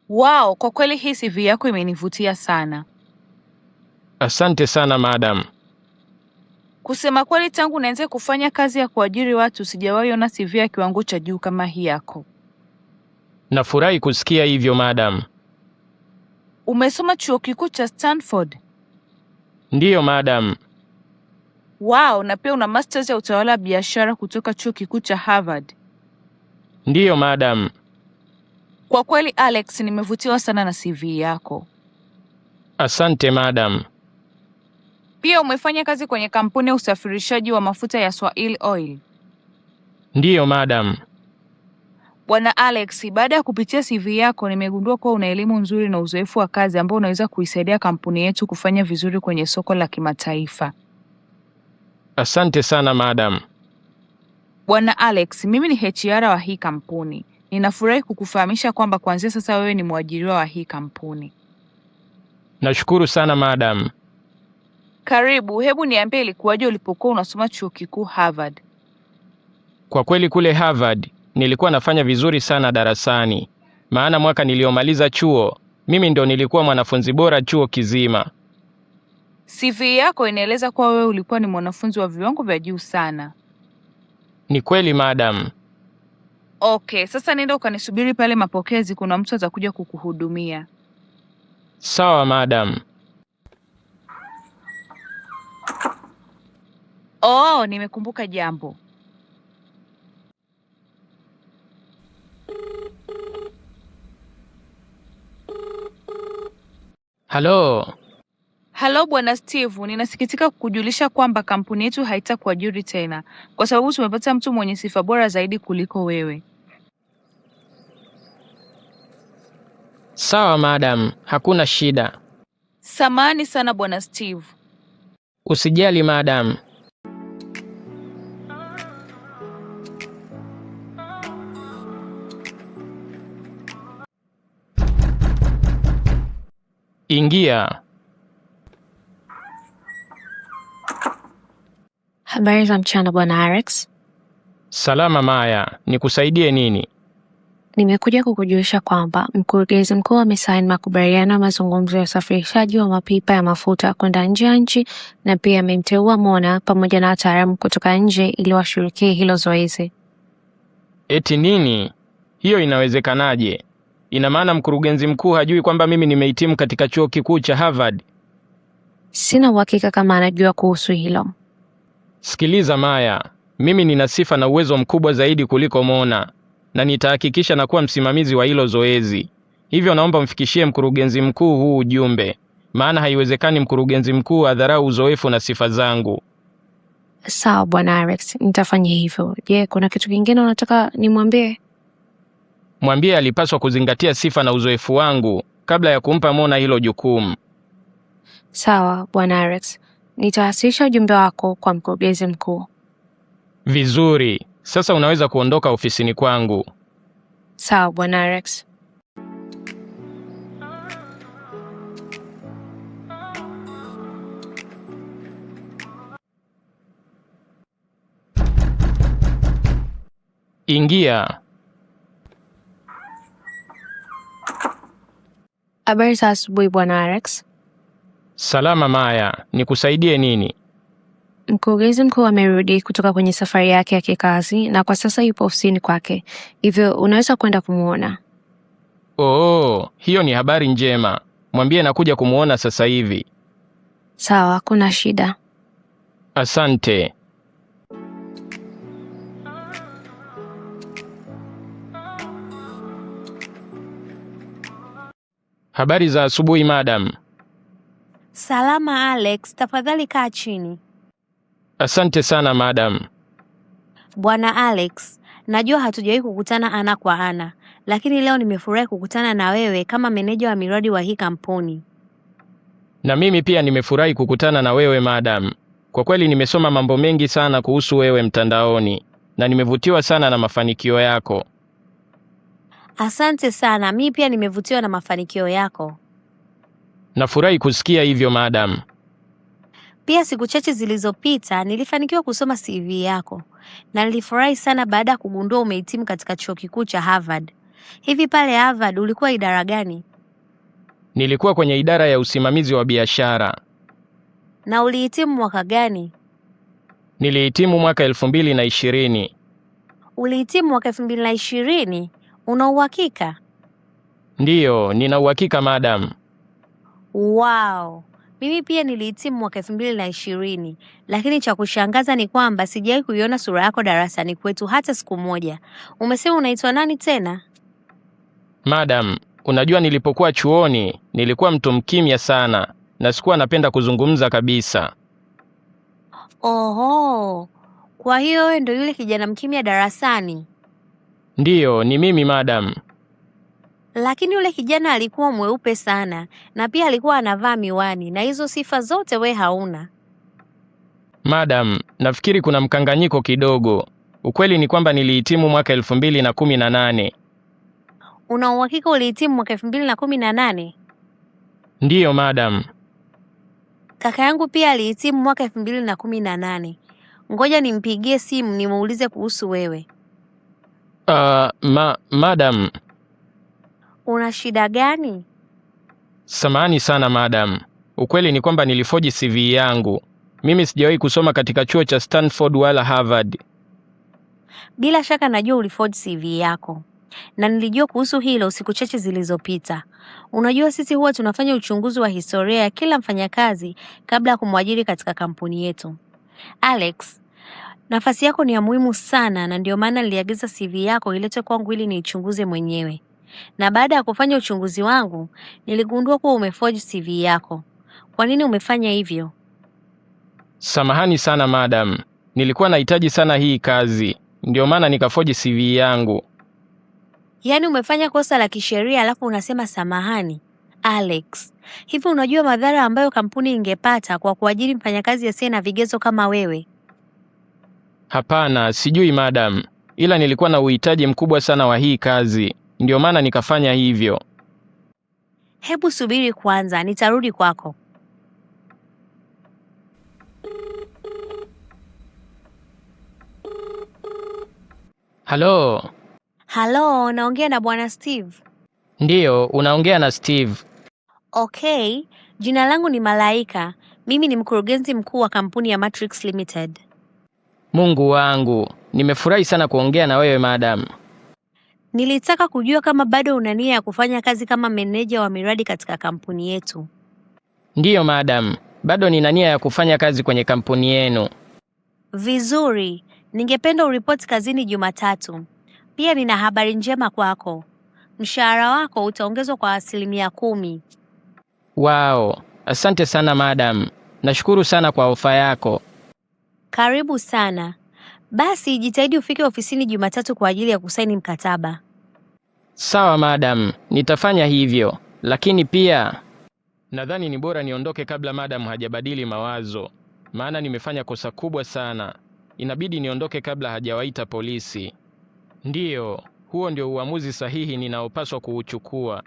Wow, kwa kweli hii CV yako imenivutia sana. Asante sana madam. Kusema kweli, tangu nianze kufanya kazi ya kuajiri watu sijawahi ona CV ya kiwango cha juu kama hii yako. Nafurahi kusikia hivyo madam. Umesoma chuo kikuu cha Stanford? Ndiyo madam. Wow, na pia una masters ya utawala wa biashara kutoka chuo kikuu cha Harvard? Ndiyo madam. Kwa kweli Alex, nimevutiwa sana na CV yako. Asante madam. Pia umefanya kazi kwenye kampuni ya usafirishaji wa mafuta ya Swahili Oil? Ndiyo madam. Bwana Alex, baada ya kupitia CV yako nimegundua kuwa una elimu nzuri na uzoefu wa kazi ambao unaweza kuisaidia kampuni yetu kufanya vizuri kwenye soko la kimataifa. Asante sana madam. Bwana Alex, mimi ni HR wa hii kampuni. Ninafurahi kukufahamisha kwamba kuanzia sasa wewe ni mwajiriwa wa hii kampuni. Nashukuru sana madam. Karibu, hebu niambie ilikuwaje ulipokuwa unasoma chuo kikuu Harvard? Kwa kweli kule Harvard nilikuwa nafanya vizuri sana darasani. Maana mwaka niliomaliza chuo, mimi ndo nilikuwa mwanafunzi bora chuo kizima. CV yako inaeleza kuwa wewe ulikuwa ni mwanafunzi wa viwango vya juu sana. Ni kweli madam. Okay, sasa nenda ukanisubiri pale mapokezi, kuna mtu atakuja kukuhudumia. Sawa madam. Oh, nimekumbuka jambo. Halo. Halo Bwana Steve, ninasikitika kukujulisha kwamba kampuni yetu haitakuajiri tena kwa sababu tumepata mtu mwenye sifa bora zaidi kuliko wewe. Sawa madam, hakuna shida. Samahani sana Bwana Steve. Usijali madam. Ingia. Habari za mchana Bwana Alex. Salama Maya, nikusaidie nini? Nimekuja kukujulisha kwamba mkurugenzi mkuu amesaini makubaliano ya mazungumzo ya usafirishaji wa mapipa ya mafuta kwenda nje ya nchi na pia amemteua Mona pamoja na wataalamu kutoka nje ili washirikie hilo zoezi. Eti nini? Hiyo inawezekanaje? Ina maana mkurugenzi mkuu hajui kwamba mimi nimehitimu katika chuo kikuu cha Harvard? Sina uhakika kama anajua kuhusu hilo. Sikiliza Maya, mimi nina sifa na uwezo mkubwa zaidi kuliko Mona na nitahakikisha na kuwa msimamizi wa hilo zoezi. Hivyo naomba mfikishie mkurugenzi mkuu huu ujumbe, maana haiwezekani mkurugenzi mkuu adharau uzoefu na sifa zangu. Sawa Bwana Alex, nitafanya hivyo. Je, kuna kitu kingine unataka nimwambie? Mwambie alipaswa kuzingatia sifa na uzoefu wangu kabla ya kumpa Mona hilo jukumu. Sawa Bwana Alex, nitawasilisha ujumbe wako kwa mkurugenzi mkuu. Vizuri, sasa unaweza kuondoka ofisini kwangu. Sawa Bwana Alex. Ingia. Habari za asubuhi Bwana Alex. Salama Maya, nikusaidie nini? Mkurugenzi mkuu amerudi kutoka kwenye safari yake ya kikazi na kwa sasa yupo ofisini kwake. Hivyo unaweza kwenda kumuona. Oo, hiyo ni habari njema. Mwambie nakuja kumuona sasa hivi. Sawa, kuna shida. Asante. Habari za asubuhi madam. Salama Alex, tafadhali kaa chini. Asante sana madam. Bwana Alex, najua hatujawahi kukutana ana kwa ana, lakini leo nimefurahi kukutana na wewe kama meneja wa miradi wa hii kampuni. Na mimi pia nimefurahi kukutana na wewe madam. Kwa kweli nimesoma mambo mengi sana kuhusu wewe mtandaoni na nimevutiwa sana na mafanikio yako. Asante sana, mimi pia nimevutiwa na mafanikio yako. Nafurahi kusikia hivyo madam. Pia siku chache zilizopita nilifanikiwa kusoma CV yako na nilifurahi sana baada ya kugundua umehitimu katika chuo kikuu cha Harvard. Hivi pale Harvard ulikuwa idara gani? Nilikuwa kwenye idara ya usimamizi wa biashara. Na ulihitimu mwaka gani? Nilihitimu mwaka 2020. Ulihitimu mwaka 2020? Una uhakika? Ndiyo, nina uhakika madam. Wow. Mimi pia nilihitimu mwaka 2020, lakini cha kushangaza ni kwamba sijawahi kuiona sura yako darasani kwetu hata siku moja. Umesema unaitwa nani tena? Madam, unajua nilipokuwa chuoni, nilikuwa mtu mkimya sana na sikuwa napenda kuzungumza kabisa. Oho. Kwa hiyo wewe ndio yule kijana mkimya darasani? Ndiyo, ni mimi madam. Lakini yule kijana alikuwa mweupe sana na pia alikuwa anavaa miwani na hizo sifa zote we hauna. Madam, nafikiri kuna mkanganyiko kidogo. Ukweli ni kwamba nilihitimu mwaka 2018. Una uhakika ulihitimu mwaka 2018? Ndiyo madam. Kaka yangu pia alihitimu mwaka 2018. Ngoja nimpigie simu nimuulize kuhusu wewe. Madam. Una shida gani? Samahani sana madam. Ukweli ni kwamba nilifoji CV yangu. Mimi sijawahi kusoma katika chuo cha Stanford wala Harvard. Bila shaka najua uliforge CV yako. Na nilijua kuhusu hilo siku chache zilizopita. Unajua sisi huwa tunafanya uchunguzi wa historia ya kila mfanyakazi kabla ya kumwajiri katika kampuni yetu. Alex, nafasi yako ni ya muhimu sana na ndio maana niliagiza CV yako iletwe kwangu ili niichunguze mwenyewe. Na baada ya kufanya uchunguzi wangu, niligundua kuwa umeforge CV yako. Kwa nini umefanya hivyo? Samahani sana madam. Nilikuwa nahitaji sana hii kazi. Ndio maana nikaforge CV yangu. Yaani umefanya kosa la kisheria alafu unasema samahani? Alex, hivi unajua madhara ambayo kampuni ingepata kwa kuajiri mfanyakazi asiye na vigezo kama wewe? Hapana, sijui madam. Ila nilikuwa na uhitaji mkubwa sana wa hii kazi. Ndio maana nikafanya hivyo. Hebu subiri kwanza, nitarudi kwako. Halo. Halo, naongea na Bwana Steve? Ndiyo, unaongea na Steve. Okay, jina langu ni Malaika. Mimi ni mkurugenzi mkuu wa kampuni ya Matrix Limited. Mungu wangu, nimefurahi sana kuongea na wewe madam. Nilitaka kujua kama bado una nia ya kufanya kazi kama meneja wa miradi katika kampuni yetu. Ndiyo madam, bado nina nia ya kufanya kazi kwenye kampuni yenu. Vizuri, ningependa uripoti kazini Jumatatu. Pia nina habari njema kwako. Mshahara wako utaongezwa kwa 10%. Wow, asante sana madam. Nashukuru sana kwa ofa yako. Karibu sana. Basi jitahidi ufike ofisini Jumatatu kwa ajili ya kusaini mkataba. Sawa madam, nitafanya hivyo. Lakini pia nadhani ni bora niondoke kabla madam hajabadili mawazo. Maana nimefanya kosa kubwa sana. Inabidi niondoke kabla hajawaita polisi. Ndiyo, huo ndio uamuzi sahihi ninaopaswa kuuchukua.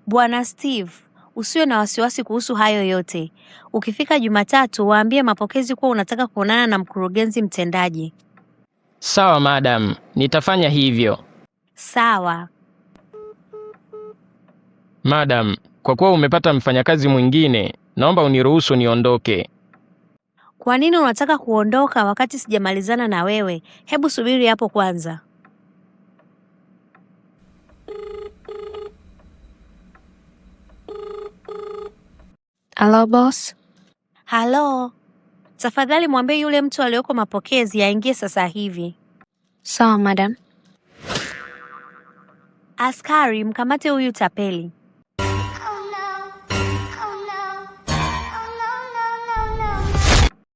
Bwana Steve, usiwe na wasiwasi kuhusu hayo yote. Ukifika Jumatatu waambie mapokezi kuwa unataka kuonana na mkurugenzi mtendaji. Sawa madam, nitafanya hivyo. Sawa. Madam, kwa kuwa umepata mfanyakazi mwingine, naomba uniruhusu niondoke. Kwa nini unataka kuondoka wakati sijamalizana na wewe? Hebu subiri hapo kwanza. Hello boss. Halo. Tafadhali mwambie yule mtu aliyoko mapokezi aingie sasa hivi. Sawa madam. Askari, mkamate huyu tapeli.